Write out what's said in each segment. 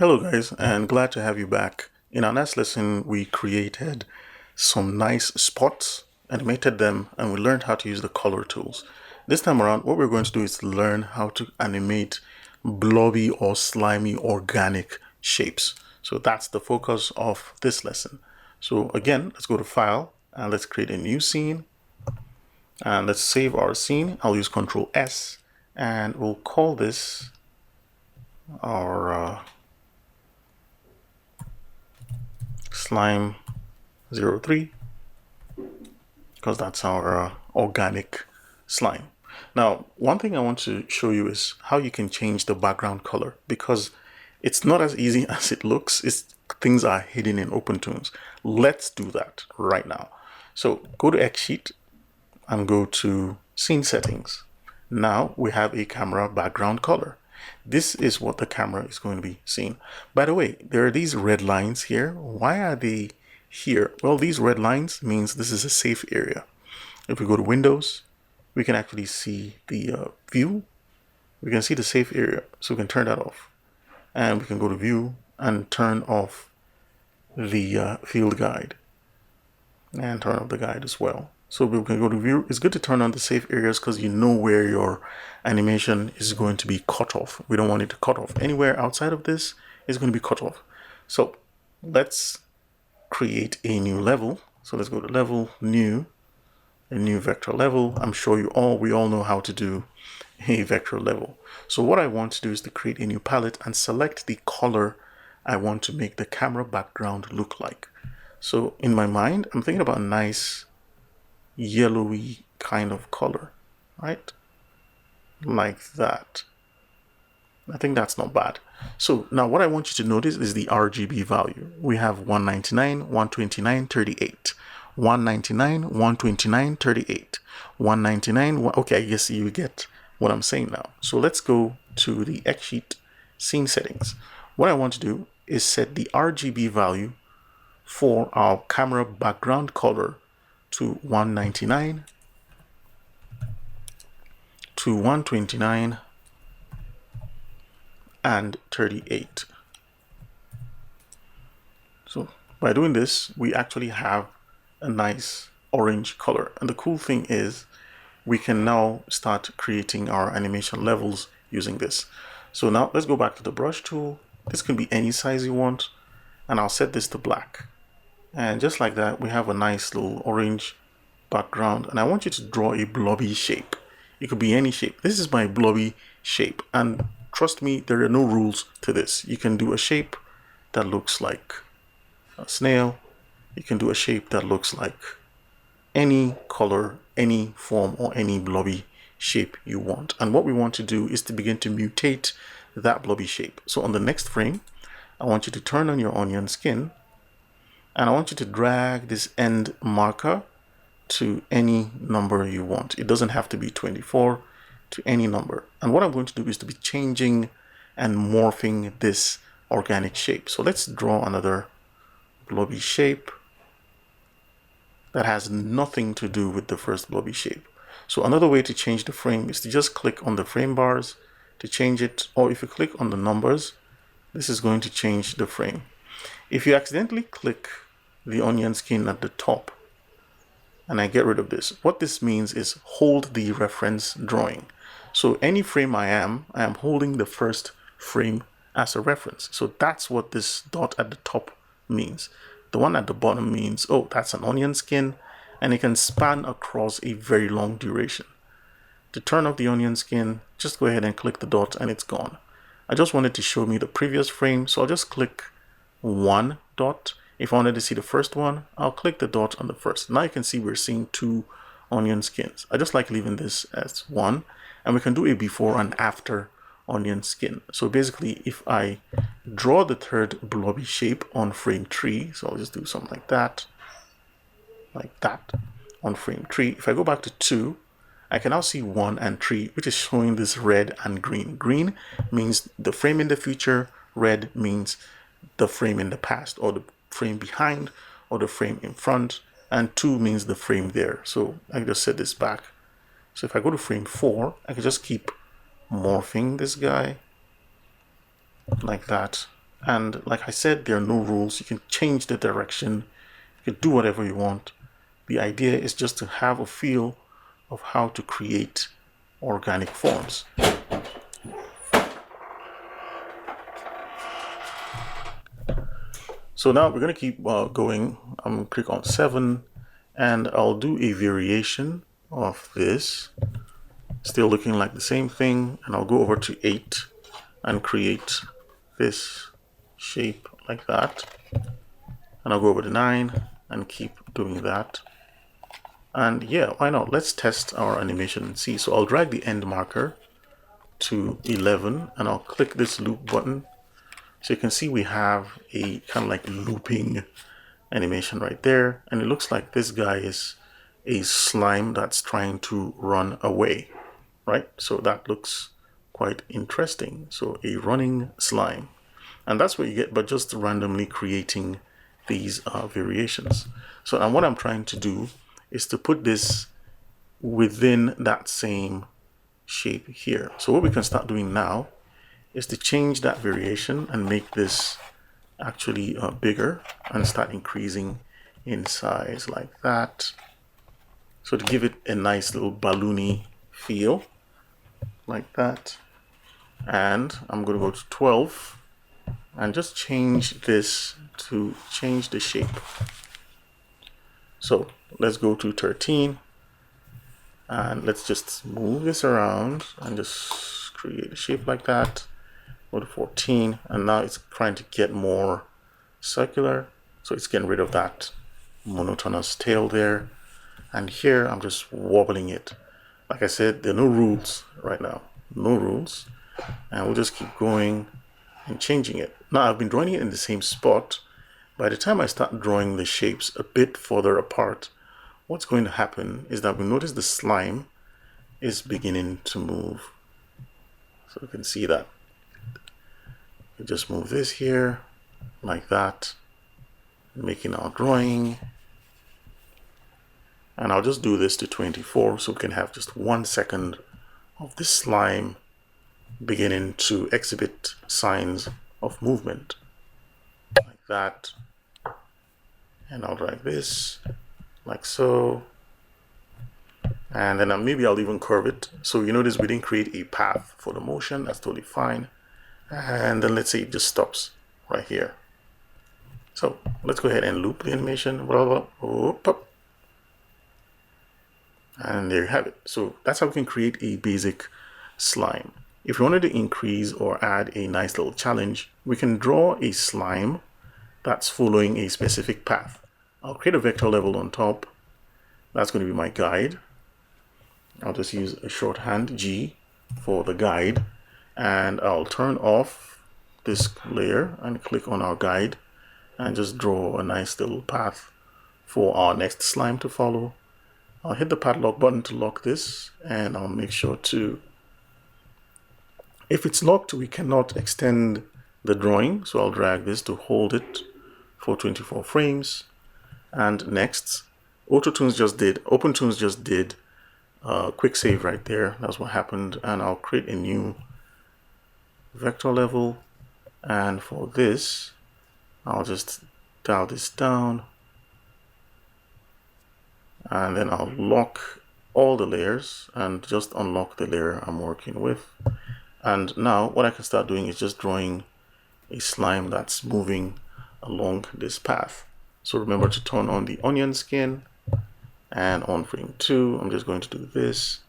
Hello guys, and glad to have you back. In our last lesson, we created some nice spots, animated them, and we learned how to use the color tools. This time around, what we're going to do is learn how to animate blobby or slimy organic shapes. So that's the focus of this lesson. So again, let's go to File, and let's create a new scene. And let's save our scene. I'll use Control S, and we'll call this our slime 03 because that's our organic slime. Now, one thing I want to show you is how you can change the background color, because it's not as easy as it looks. Things are hidden in OpenToons. Let's do that right now. So go to X Sheet and go to Scene Settings. Now we have a camera background color. This is what the camera is going to be seeing. By the way, there are these red lines here. Why are they here? Well, these red lines means this is a safe area. If we go to Windows, we can actually see the view. We can see the safe area, so we can turn that off. And we can go to View and turn off the field guide and turn off the guide as well. So we can go to View. It's good to turn on the safe areas because you know where your animation is going to be cut off. We don't want it to cut off. Anywhere outside of this is going to be cut off. So let's create a new level. So let's go to Level, New, a new vector level. I'm sure we all know how to do a vector level. So what I want to do is to create a new palette and select the color I want to make the camera background look like. So in my mind, I'm thinking about a nice yellowy kind of color, right? Like that. I think that's not bad. So now what I want you to notice is the RGB value. We have 199, 129, 38. 199, 129, 38. 199, okay, I guess you get what I'm saying now. So let's go to the X Sheet Scene Settings. What I want to do is set the RGB value for our camera background color to 199, to 129, and 38. So by doing this, we actually have a nice orange color. And the cool thing is we can now start creating our animation levels using this. So now let's go back to the brush tool. This can be any size you want, and I'll set this to black. And just like that, we have a nice little orange background. And I want you to draw a blobby shape. It could be any shape. This is my blobby shape. And trust me, there are no rules to this. You can do a shape that looks like a snail. You can do a shape that looks like any color, any form, or any blobby shape you want. And what we want to do is to begin to mutate that blobby shape. So on the next frame, I want you to turn on your onion skin, and I want you to drag this end marker to any number you want. It doesn't have to be 24, to any number. And what I'm going to do is to be changing and morphing this organic shape. So let's draw another blobby shape that has nothing to do with the first blobby shape. So another way to change the frame is to just click on the frame bars to change it, or if you click on the numbers, this is going to change the frame. If you accidentally click the onion skin at the top and I get rid of this, what this means is hold the reference drawing. So any frame I am holding the first frame as a reference. So that's what this dot at the top means. The one at the bottom means, oh, that's an onion skin, and it can span across a very long duration. To turn off the onion skin, just go ahead and click the dot and it's gone. I just wanted to show me the previous frame, so I'll just click one dot. If I wanted to see the first one, I'll click the dot on the first. Now you can see we're seeing two onion skins. I just like leaving this as one, and we can do a before and after onion skin. So basically, if I draw the third blobby shape on frame 3, so I'll just do something like that on frame 3. If I go back to 2, I can now see 1 and 3, which is showing this red and green. Green means the frame in the future, red means the frame in the past, or the frame behind, or the frame in front, and 2 means the frame there. So I can just set this back. So if I go to frame 4, I can just keep morphing this guy like that. And like I said, there are no rules. You can change the direction. You can do whatever you want. The idea is just to have a feel of how to create organic forms. So now we're going to keep going. I'm going to click on 7 and I'll do a variation of this. Still looking like the same thing. And I'll go over to 8 and create this shape like that. And I'll go over to 9 and keep doing that. And yeah, why not? Let's test our animation and see. So I'll drag the end marker to 11 and I'll click this loop button. So you can see we have a kind of like looping animation right there. And it looks like this guy is a slime that's trying to run away, right? So that looks quite interesting. So a running slime. And that's what you get by just randomly creating these variations. So and what I'm trying to do is to put this within that same shape here. So what we can start doing now is to change that variation and make this actually bigger and start increasing in size like that. So to give it a nice little balloony feel like that. And I'm going to go to 12 and just change this to change the shape. So let's go to 13 and let's just move this around and just create a shape like that. Go to 14 and now it's trying to get more circular, so it's getting rid of that monotonous tail there. And here I'm just wobbling it. Like I said, there are no rules right now, no rules, and we'll just keep going and changing it. Now I've been drawing it in the same spot. By the time I start drawing the shapes a bit further apart, what's going to happen is that we notice the slime is beginning to move. So you can see that. We just move this here like that, making our drawing. And I'll just do this to 24 so we can have just 1 second of this slime beginning to exhibit signs of movement like that. And I'll drag this like so. And then maybe I'll even curve it. So you notice we didn't create a path for the motion. That's totally fine. And then let's say it just stops right here. So let's go ahead and loop the animation. Blah, blah, blah. And there you have it. So that's how we can create a basic slime. If you wanted to increase or add a nice little challenge, we can draw a slime that's following a specific path. I'll create a vector level on top. That's going to be my guide. I'll just use a shorthand G for the guide. And I'll turn off this layer and click on our guide and just draw a nice little path for our next slime to follow. I'll hit the padlock button to lock this, and I'll make sure to, if it's locked, we cannot extend the drawing. So I'll drag this to hold it for 24 frames. And next, OpenToonz just did quick save right there. That's what happened. And I'll create a new vector level. And for this, I'll just dial this down. And then I'll lock all the layers and just unlock the layer I'm working with. And now what I can start doing is just drawing a slime that's moving along this path. So remember to turn on the onion skin, and on frame 2 I'm just going to do this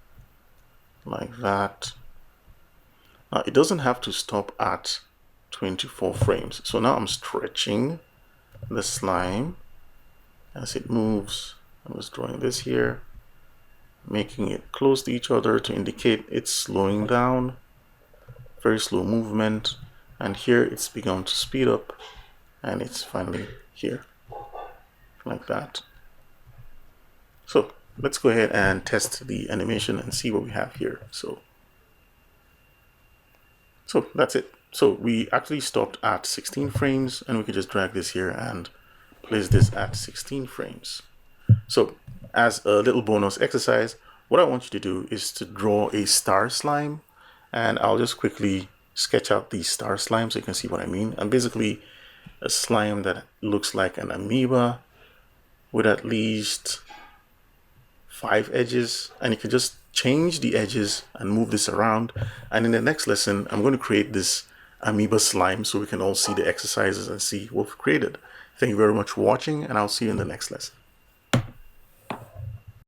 like that. Now it doesn't have to stop at 24 frames. So now I'm stretching the slime as it moves. I'm just drawing this here, making it close to each other to indicate it's slowing down. Very slow movement. And here it's begun to speed up, and it's finally here, like that. So let's go ahead and test the animation and see what we have here. So that's it. So we actually stopped at 16 frames, and we could just drag this here and place this at 16 frames. So as a little bonus exercise, what I want you to do is to draw a star slime, and I'll just quickly sketch out these star slimes so you can see what I mean. And basically a slime that looks like an amoeba with at least 5 edges, and you can just change the edges and move this around. And in the next lesson, I'm going to create this amoeba slime so we can all see the exercises and see what we've created. Thank you very much for watching, and I'll see you in the next lesson.